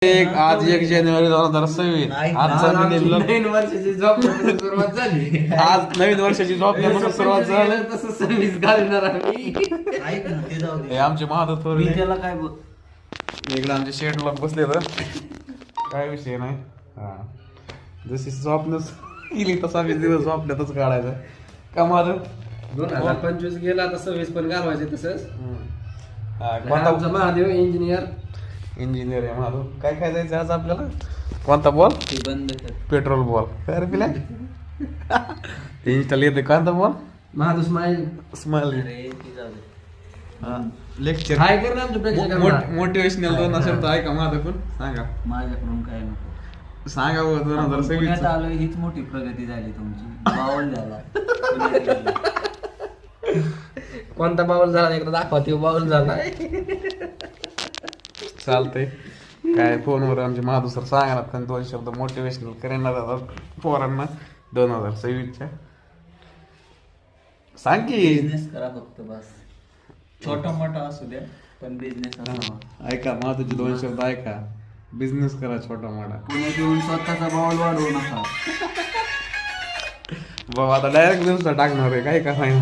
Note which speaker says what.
Speaker 1: आज 1 जानेवारी 2026 आजचा
Speaker 2: नवीन वर्षाची जॉब सुरुवात झाली.
Speaker 1: आज नवीन वर्षाची जॉब सुरुवात झाली.
Speaker 2: तसं सर्व्हिस घालणार आम्ही.
Speaker 3: ऐक ना ते जाऊ दे.
Speaker 1: हे आमचे महादत्त
Speaker 3: मी
Speaker 1: थोरले
Speaker 3: त्याला काय बोल
Speaker 1: इकडे आमचे शेट लोक बसले तर काय विषय नाही. हा जशी स्वप्नच केली तसा मी दिवस स्वप्नातच काढायचा का माझं
Speaker 2: 2025 गेला आता 26 पण घालवायचे तसंच.
Speaker 1: हा,
Speaker 2: आमचा महादेव इंजिनियर
Speaker 1: इंजिनियर आहे माझं. काय काय जायचं आज आपल्याला कोणता बॉल
Speaker 3: ते बंद कर.
Speaker 1: पेट्रोल बॉल काय रे पिल्या इन्स्टॉल येते कोणता बॉल
Speaker 2: महादेव स्माईल.
Speaker 1: स्माइल
Speaker 3: अरे ते जाऊ दे.
Speaker 1: लेक्चर
Speaker 2: हाय कर ना आमच्या प्रेक्षकांना.
Speaker 1: मोटिवेशनल 2 शब्द आहे का माझ्याकडून सांगा
Speaker 3: माझ्याकडून काय नको.
Speaker 1: सांगा बघ
Speaker 3: आपण
Speaker 1: 2026
Speaker 3: पुण्यात आलोय हीच मोठी प्रगती झाली तुमची. बावल झाला पुण्यात गेलो.
Speaker 2: कोणता बाउल झाला एकदा दाखवा. ते बाउल झाला.
Speaker 1: चालतंय. काय फोनवर आमचे महादू सर सांगणार कारण 2 शब्द मोटिवेशनल करणार पोरांना 2026च्या. सांग की
Speaker 3: बिझनेस करा फक्त बस. छोटा मोठा असू द्या पण बिझनेस असावा.
Speaker 1: ऐका महादूचे 2 शब्द ऐका. बिझनेस करा छोटा मोठा.
Speaker 3: पुण्यात येऊन स्वतःचा बावल वाढवू नका.
Speaker 1: बाबा आता डायरेक्ट दिवसा टाकणार आहे काय का सांग